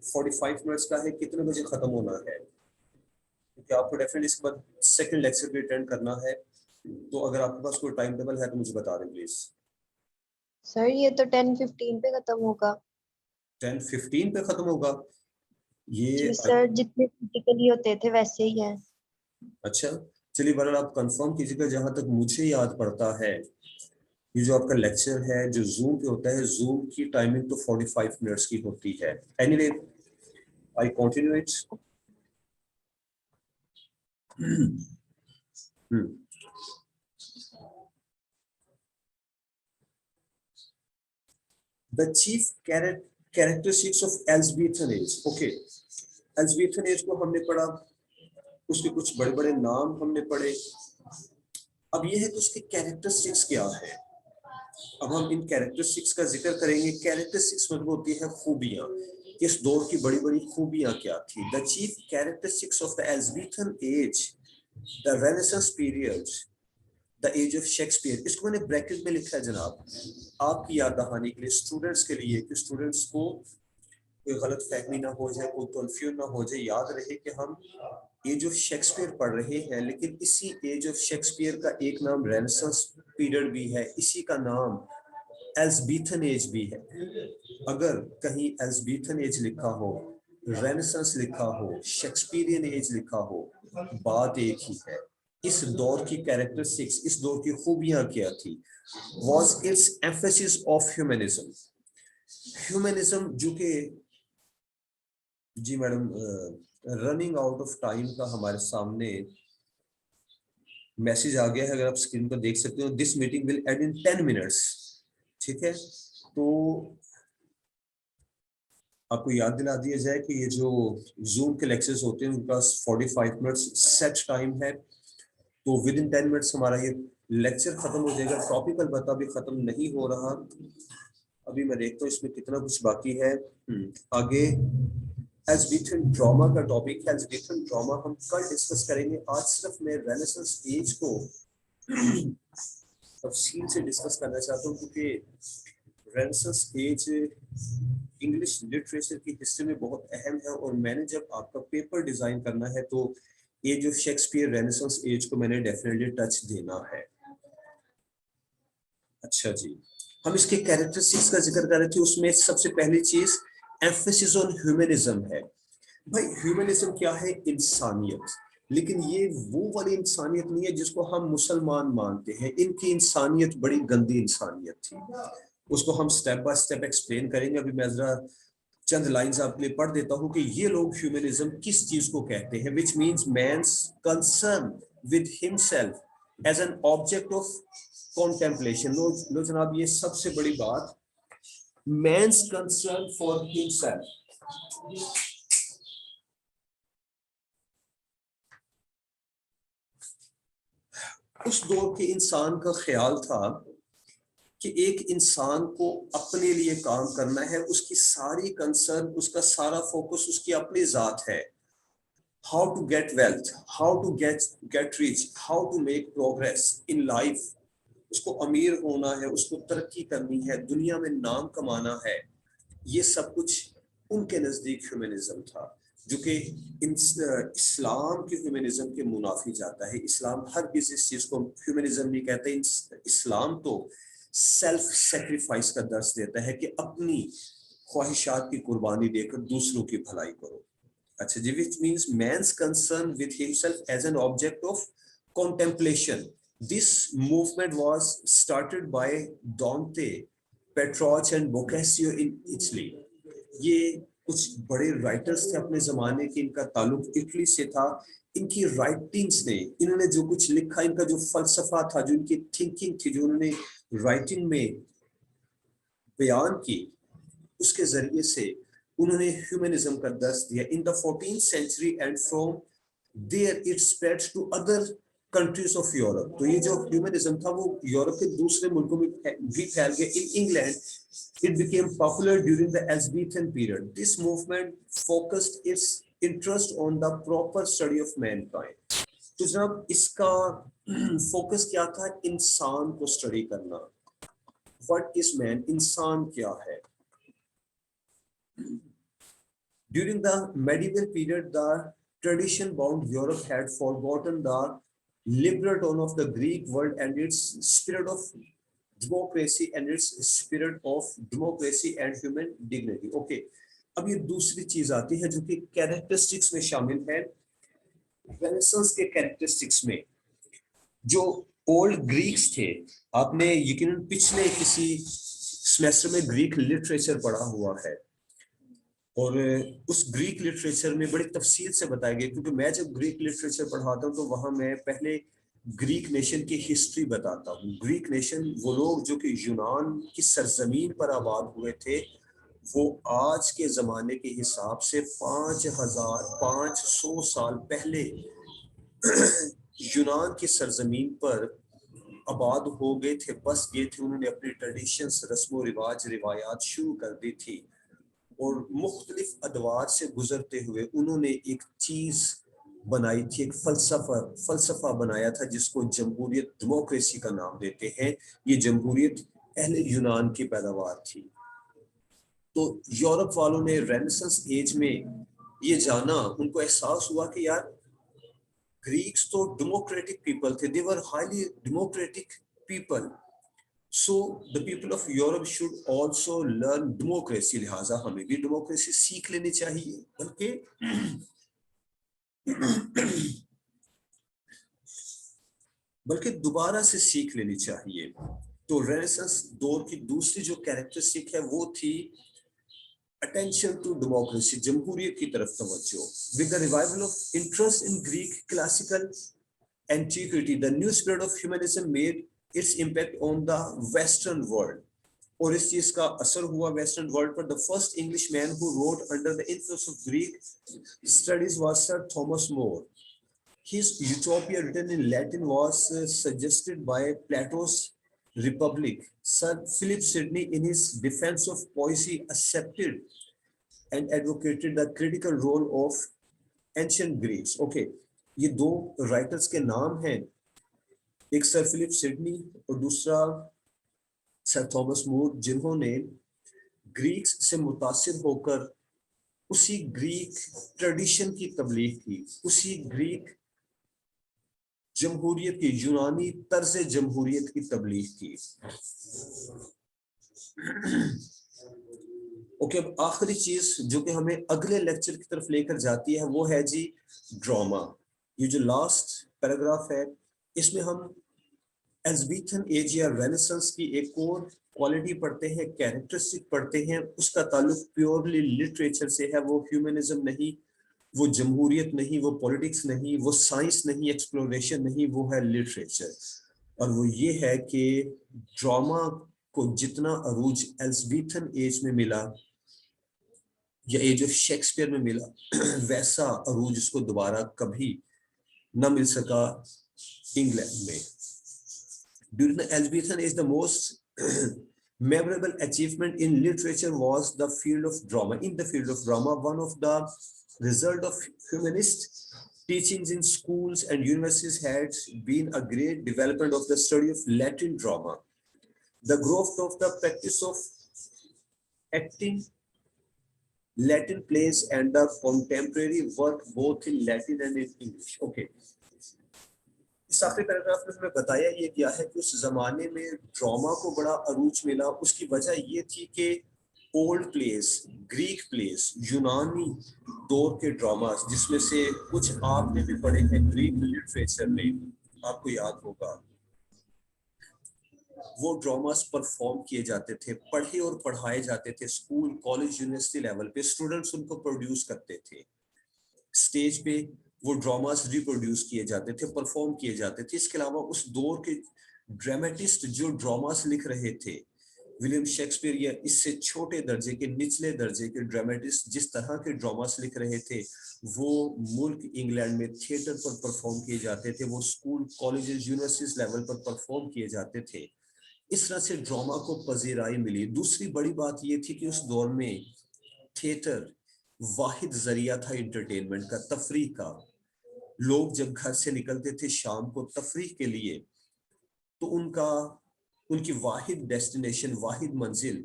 45 منٹس کا ہے, کتنے بجے ختم ہونا ہے؟ کیونکہ آپ کو ڈیفینیٹلی اس کے بعد سیکنڈ لیکچر بھی اٹینڈ کرنا ہے, تو اگر آپ کے پاس کوئی ٹائم ٹیبل ہے تو مجھے بتا دیں پلیز. سر یہ تو 10:15 پہ ختم ہوگا. 10:15 پہ ختم ہوگا جی یہ؟ سر جتنے کریٹیکلی ہوتے تھے ویسے ہی ہیں. اچھا چلیے بہرحال آپ کنفرم کیجیے گا. جہاں تک مجھے یاد پڑتا ہے یہ جو آپ کا لیکچر ہے جو زوم پہ ہوتا ہے, زوم کی ٹائمنگ تو 45 منٹس کی ہوتی ہے. Any way I continue it. The chief characteristics of Elizabethan age. Okay, Elizabethan age کو ہم نے پڑھا, اس کے کچھ بڑے بڑے نام ہم نے پڑھے. اب یہ ہے کہ اس کے کیریکٹرسٹکس کیا ہے. اب ہم ان کیریکٹرسٹکس کا ذکر کریں گے. کیریکٹرسٹکس مطلب ہوتی ہے خوبیاں. اس دور کی بڑی بڑی خوبیاں کیا تھی. The chief characteristics of the Elizabethan age, the Renaissance period, the age of Shakespeare. اس کو میں نے بریکٹ میں لکھا ہے جناب, آپ کی یاد دہانی کے لیے, اسٹوڈنٹس کے لیے, کہ اسٹوڈنٹس کو کوئی غلط فہمی نہ ہو جائے, کوئی کنفیوژن نہ ہو جائے. یاد رہے کہ ہم ایج آف شیکسپیئر پڑھ رہے ہیں, لیکن اسی ایج آف شیکسپیئر کا ایک نام رینیسانس پیریڈ بھی ہے, اسی کا نام ایلزبیتھن ایج بھی ہے. اگر کہیں ایلزبیتھن ایج لکھا ہو, رینیسانس لکھا ہو, شیکسپیرین ایج لکھا ہو, بات ایک ہی ہے. اس دور کی کیریکٹرسٹکس, اس دور کی خوبیاں کیا تھی. was its emphasis of humanism. humanism جو کہ جی madam running out of time کا ہمارے سامنے میسج آ گیا ہے, اگر آپ اسکرین پر دیکھ سکتے ہو. This meeting will end in 10 minutes. ٹھیک ہے, تو آپ کو یاد دلا دیا جائے کہ یہ جو زوم کے لیکچرز ہوتے ہیں ان کا 45 منٹس سیٹ ٹائم ہے, تو ود ان 10 منٹس ہمارا یہ لیکچر ختم ہو جائے گا. ٹاپک البتہ بھی ختم نہیں ہو رہا, ابھی میں دیکھتا ہوں اس میں کتنا کچھ باقی ہے. آگے ایلزبیتھن ڈراما کا ٹاپک ہے. ایلزبیتھن ڈراما ہم کل ڈسکس کریں گے. آج صرف میں رینیسانس ایج کو تفصیل سے ڈسکس کرنا چاہتا ہوں, کیونکہ رینیسانس ایج انگلش لٹریچر کی ہسٹری میں بہت اہم ہے, اور میں نے جب آپ کا پیپر ڈیزائن کرنا ہے تو age of Shakespeare Renaissance age کو میں نے ڈیفینیٹلی ٹچ دینا ہے. اچھا جی, ہم اس کے کیریکٹرسٹکس کا ذکر کر رہے تھے. اس میں سب سے پہلی چیز ایمفیسس آن ہیومنزم ہے. بھائی ہیومنزم کیا ہے؟ انسانیت. لیکن یہ وہ والی انسانیت نہیں ہے جس کو ہم مسلمان مانتے ہیں. ان کی انسانیت بڑی گندی انسانیت تھی. اس کو ہم سٹیپ بائی سٹیپ ایکسپلین کریں گے. ابھی میں ذرا چند لائنز آپ کے لیے پڑھ دیتا ہوں کہ یہ لوگ ہیومنزم کس چیز کو کہتے ہیں. which means man's concern with himself as an object of contemplation. لو جناب, یہ سب سے بڑی بات, man's concern for himself. اس دور کے انسان کا خیال تھا کہ ایک انسان کو اپنے لیے کام کرنا ہے, اس کی ساری کنسرن, اس کا سارا فوکس اس کی اپنی ذات ہے. how to get wealth, how to get rich, how to make progress in life. اس کو امیر ہونا ہے, اس کو ترقی کرنی ہے, دنیا میں نام کمانا ہے. یہ سب کچھ ان کے نزدیک ہیومنزم تھا, جو کہ اسلام کے ہیومنزم کے منافی جاتا ہے. اسلام ہر کسی چیز کو ہیومنزم نہیں کہتا. اسلام تو سیلف سیکریفائس کا درس دیتا ہے کہ اپنی خواہشات کی قربانی دے کر دوسروں کی بھلائی کرو. اچھا جی, which means man's concern with himself as an object of contemplation. This movement was started by Dante, Petrarch and Boccaccio in Italy. یہ کچھ بڑے رائٹرز تھے اپنے زمانے کے, ان کا تعلق اٹلی سے تھا. ان کی رائٹنگز نے, انہوں نے جو کچھ لکھا, ان کا جو فلسفہ تھا, جو ان کی تھنکنگ تھی, جو انہوں نے رائٹنگ میں بیان کی, اس کے ذریعے سے انہوں نے ہیومنزم کا درس دیا. In the 14th century and from there it spread to other countries of Europe. تو یہ جو ہیومنزم تھا وہ یورپ کے دوسرے ملکوں میں بھی پھیل گیا. In England it became popular during the Elizabethan period. This movement focused its interest on the proper study of mankind. تو جناب اس کا فوکس کیا تھا؟ انسان کو اسٹڈی کرنا. What is man? انسان کیا ہے. During the medieval period, the tradition-bound Europe had forgotten the liberal tone of the Greek world and its spirit of democracy and human dignity. Okay, अब ये दूसरी चीज आती है जो कि कैरेक्टरिस्टिक्स में शामिल है. रेनेसांस के कैरेक्टरिस्टिक्स में जो ओल्ड ग्रीक्स थे, आपने यकीनन पिछले किसी सेमेस्टर में ग्रीक लिटरेचर पढ़ा हुआ है, और उस ग्रीक लिटरेचर में बड़ी तफसील से बताया गया, क्योंकि मैं जब ग्रीक लिटरेचर पढ़ाता हूँ तो वहां मैं पहले ग्रीक नेशन की हिस्ट्री बताता हूँ. ग्रीक नेशन वो लोग जो कि यूनान की सरजमीन पर आबाद हुए थे, वो आज के जमाने के हिसाब से 5500 साल पहले यूनान की सरजमीन पर आबाद हो गए थे, बस गए थे. उन्होंने अपनी ट्रेडिशंस, रस्मो रिवाज, रिवायात शुरू कर दी थी, और मुख्तलिफ अदवार से गुजरते हुए उन्होंने एक चीज बनाई थी, एक फलसफा बनाया था जिसको जमहूरियत, डेमोक्रेसी का नाम देते हैं. ये जमहूरियत अहले यूनान की पैदावार थी. तो यूरोप वालों ने रेनेसांस एज में ये जाना, उनको एहसास हुआ कि यार ग्रीक्स तो डेमोक्रेटिक पीपल थे, they were highly democratic people, so the people of Europe should also learn democracy. लिहाजा हमें भी डेमोक्रेसी सीख लेनी चाहिए, बल्कि दोबारा से सीख लेनी चाहिए. तो रेनेसांस दौर की दूसरी जो कैरेक्टरिस्टिक है वो थी attention to democracy, जमहूरियत की तरफ तवज्जो. With the revival of interest in Greek classical antiquity, the new spirit of humanism made its impact on the Western world. और इस चीज का असर हुआ वेस्टर्न वर्ल्ड पर. The first Englishman who wrote under the influence of Greek studies was Sir Thomas More. His Utopia, written in Latin, was suggested by Plato's Republic. Sir Philip Sidney, in his defense of poesy, accepted and advocated the critical role of ancient Greeks. Okay, ये दो writers के नाम हैं, एक sir Philip Sidney और दूसरा sir Thomas मूर, जिन्होंने Greeks से मुतासिर होकर उसी ग्रीक ट्रेडिशन की तबलीग की, उसी ग्रीक जमहूरियत की, यूनानी तर्ज जमहूरियत की तबलीग की. ओके, अब आखिरी चीज जो कि हमें अगले लेक्चर की तरफ लेकर जाती है वो है जी ड्रामा. ये जो लास्ट पैराग्राफ है इसमें हम एल्ज़ाबेथन एज या रेनेसांस की एक और क्वालिटी पढ़ते हैं, कैरेक्टरिस्टिक पढ़ते हैं. उसका ताल्लुक प्योरली लिटरेचर से है. वो ह्यूमनिज्म नहीं, वो जमहूरियत नहीं, वो पॉलिटिक्स नहीं, वो साइंस नहीं, एक्सप्लोरेशन नहीं, वो है लिटरेचर. और वो ये है कि ड्रामा को जितना अरूज एल्ज़ाबेथन एज में मिला या एज ऑफ शेक्सपियर में मिला, वैसा अरूज उसको दोबारा कभी न मिल सका इंग्लैंड में. During the Elizabethan age, the most memorable achievement in literature was the field of drama. In the field of drama, one of the result of humanist teachings in schools and universities had been a great development of the study of Latin drama. The growth of the practice of acting Latin plays and the contemporary work both in Latin and in English. Okay. इस आखिरी paragraph में हमें बताया ये गया है कि उस जमाने में ड्रामा को बड़ा अरूज मिला. उसकी वजह ये थी कि ओल्ड प्लेस, ग्रीक प्लेस, यूनानी दौर के ड्रामास, जिसमें से कुछ आपने भी पढ़े हैं ग्रीक लिटरेचर में, आपको याद होगा, वो ड्रामास परफॉर्म किए जाते थे, पढ़े और पढ़ाए जाते थे स्कूल, कॉलेज, यूनिवर्सिटी लेवल पे. स्टूडेंट्स उनको प्रोड्यूस करते थे, स्टेज पे वो ड्रामास रिप्रोड्यूस किए जाते थे, परफॉर्म किए जाते थे. इसके अलावा उस दौर के ड्रामेटिस्ट जो ड्रामास लिख रहे थे, विलियम शेक्सपियर या इससे छोटे दर्जे के, निचले दर्जे के ड्रामेटिस्ट जिस तरह के ड्रामास लिख रहे थे, वो मुल्क इंग्लैंड में थिएटर पर परफॉर्म किए जाते थे, वो स्कूल, कॉलेजेस, यूनिवर्सिटीज लेवल पर परफॉर्म किए जाते थे. इस तरह से ड्रामा को पजीराई मिली. दूसरी बड़ी बात ये थी कि उस दौर में थिएटर वाहिद जरिया था एंटरटेनमेंट का, तफरीह का. लोग जब घर से निकलते थे शाम को तफरीह के लिए, तो उनकी वाहिद डेस्टिनेशन, वाहिद मंजिल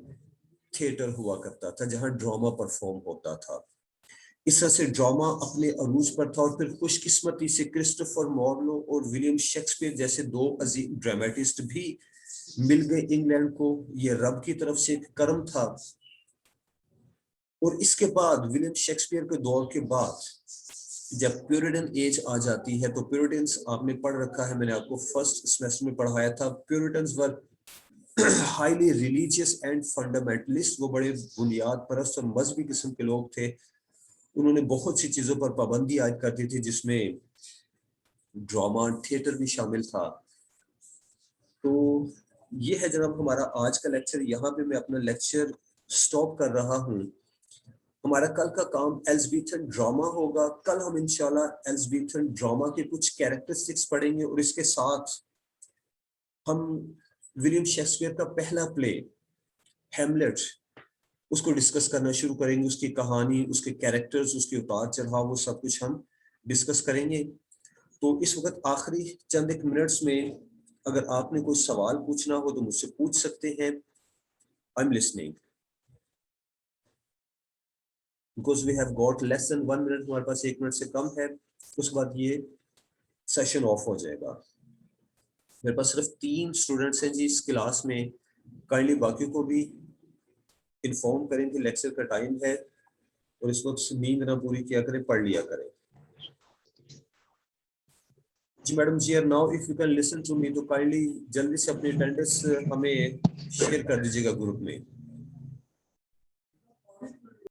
थिएटर हुआ करता था जहां ड्रामा परफॉर्म होता था। इस तरह से ड्रामा अपने अरूज पर था और फिर खुशकिस्मती से क्रिस्टोफर मार्लो और विलियम शेक्सपियर जैसे दो अजीम ड्रामेटिस्ट भी मिल गए इंग्लैंड को। ये रब की तरफ से एक कर्म था। और इसके बाद विलियम शेक्सपियर के दौर के बाद जब प्यूरिटन एज आ जाती है, तो प्यूरिटन्स आपने पढ़ रखा है, मैंने आपको फर्स्ट सेमेस्टर में पढ़ाया था। Puritans were highly religious and fundamentalist, वो बड़े बुनियाद परस्त और मजहबी किस्म के लोग थे। उन्होंने बहुत सी चीजों पर पाबंदी आयद करती थी जिसमें ड्रामा थिएटर भी शामिल था। तो ये है जनाब हमारा आज का लेक्चर। यहाँ पे मैं अपना लेक्चर स्टॉप कर रहा हूँ। हमारा कल का काम एलिज़ाबेथन ड्रामा होगा। कल हम इंशाल्लाह एलिज़ाबेथन ड्रामा के कुछ कैरेक्टरिस्टिक्स पढ़ेंगे और इसके साथ हम विलियम शेक्सपियर का पहला प्ले हैमलेट उसको डिस्कस करना शुरू करेंगे। उसकी कहानी, उसके कैरेक्टर्स, उसके उतार चढ़ाव, वो सब कुछ हम डिस्कस करेंगे। तो इस वक्त आखिरी चंद एक मिनट्स में अगर आपने कोई सवाल पूछना हो तो मुझसे पूछ सकते हैं। I am listening because we have got less than 1 minute, हमारे पास 1 मिनट से कम है, उसके बाद ये सेशन ऑफ हो जाएगा। मेरे पास सिर्फ 3 स्टूडेंट्स हैं जी इस क्लास में। काइंडली बाकी को भी इन्फॉर्म करें कि लेक्चर का टाइम है और इस वक्त नींद ना पूरी किया करें, पढ़ लिया करें। जी मैडम जी, now if you can listen to me तो काइंडली जल्दी से अपनी अटेंडेंस हमें शेयर कर दीजिएगा ग्रुप में।